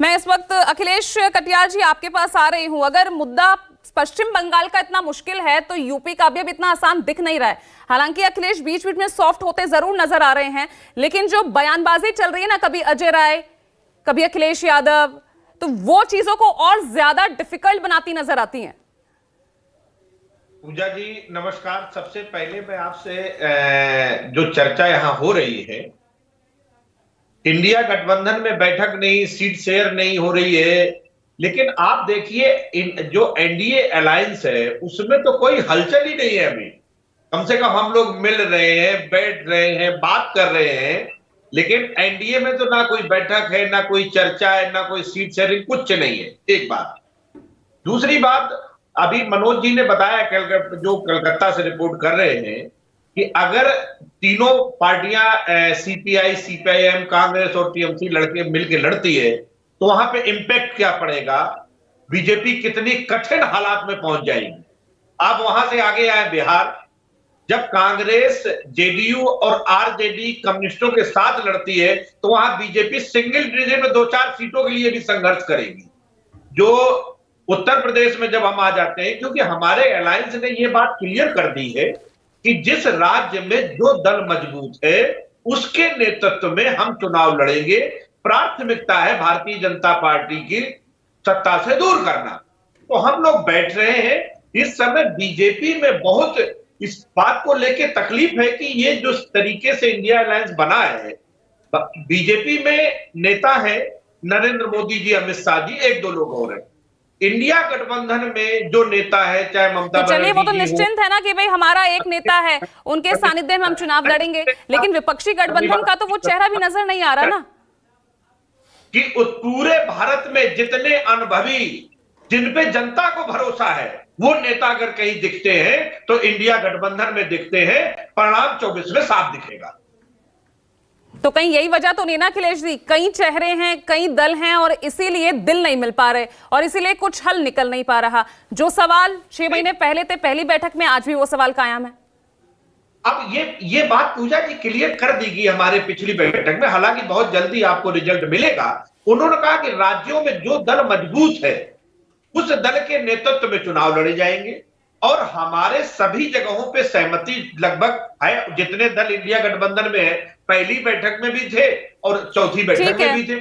मैं इस वक्त अखिलेश कटियार जी आपके पास आ रही हूं। अगर मुद्दा पश्चिम बंगाल का इतना मुश्किल है तो यूपी का भी अब इतना आसान दिख नहीं रहा है। हालांकि अखिलेश बीच बीच में सॉफ्ट होते जरूर नजर आ रहे हैं, लेकिन जो बयानबाजी चल रही है ना, कभी अजय राय कभी अखिलेश यादव, तो वो चीजों को और ज्यादा डिफिकल्ट बनाती नजर आती हैं। पूजा जी नमस्कार। सबसे पहले मैं आपसे जो चर्चा यहां हो रही है, इंडिया गठबंधन में बैठक नहीं, सीट शेयर नहीं हो रही है, लेकिन आप देखिए जो एनडीए अलायंस है उसमें तो कोई हलचल ही नहीं है अभी। कम से कम हम लोग मिल रहे हैं, बैठ रहे हैं, बात कर रहे हैं, लेकिन एनडीए में तो ना कोई बैठक है, ना कोई चर्चा है, ना कोई सीट शेयरिंग, कुछ नहीं है। एक बात। दूसरी बात, अभी मनोज जी ने बताया जो कलकत्ता से रिपोर्ट कर रहे हैं कि अगर तीनों पार्टियां सीपीआई, सीपीआईएम, कांग्रेस और टीएमसी लड़के मिलकर लड़ती है तो वहां पे इंपैक्ट क्या पड़ेगा, बीजेपी कितनी कठिन हालात में पहुंच जाएगी। आप वहां से आगे आए बिहार, जब कांग्रेस, जेडीयू और आरजेडी कम्युनिस्टों के साथ लड़ती है तो वहां बीजेपी सिंगल डिजिट में 2-4 सीटों के लिए भी संघर्ष करेगी। जो उत्तर प्रदेश में जब हम आ जाते हैं, क्योंकि हमारे अलायंस ने यह बात क्लियर कर दी है कि जिस राज्य में जो दल मजबूत है उसके नेतृत्व में हम चुनाव लड़ेंगे। प्राथमिकता है भारतीय जनता पार्टी की सत्ता से दूर करना। तो हम लोग बैठ रहे हैं। इस समय बीजेपी में बहुत इस बात को लेकर तकलीफ है कि ये जो तरीके से इंडिया अलायंस बना है, बीजेपी में नेता है नरेंद्र मोदी जी, अमित शाह जी, एक दो लोग और हैं। इंडिया गठबंधन में जो नेता है, चाहे ममता तो चलिए, वो बनर्जी तो जी हो, निश्चिंत है ना कि भाई हमारा एक नेता है, उनके सानिध्य में हम चुनाव लड़ेंगे, लेकिन विपक्षी गठबंधन का तो वो चेहरा भी नजर नहीं आ रहा ना कि पूरे भारत में जितने अनुभवी, जिन पे जनता को भरोसा है, वो नेता अगर कहीं दिखते हैं तो इंडिया गठबंधन में दिखते हैं। परिणाम 24 में साफ दिखेगा। तो कहीं यही वजह तो नहीं ना अखिलेश जी, कई चेहरे हैं, कई दल हैं और इसीलिए दिल नहीं मिल पा रहे और इसीलिए कुछ हल निकल नहीं पा रहा। जो सवाल 6 महीने पहले थे पहली बैठक में, आज भी वो सवाल कायम है। अब ये बात पूजा जी क्लियर कर दी गई हमारे पिछली बैठक में, हालांकि बहुत जल्दी आपको रिजल्ट मिलेगा। उन्होंने कहा कि राज्यों में जो दल मजबूत है उस दल के नेतृत्व में चुनाव लड़े जाएंगे और हमारे सभी जगहों पे सहमति लगभग है। जितने दल इंडिया गठबंधन में है, पहली बैठक में भी थे और चौथी बैठक में भी थे।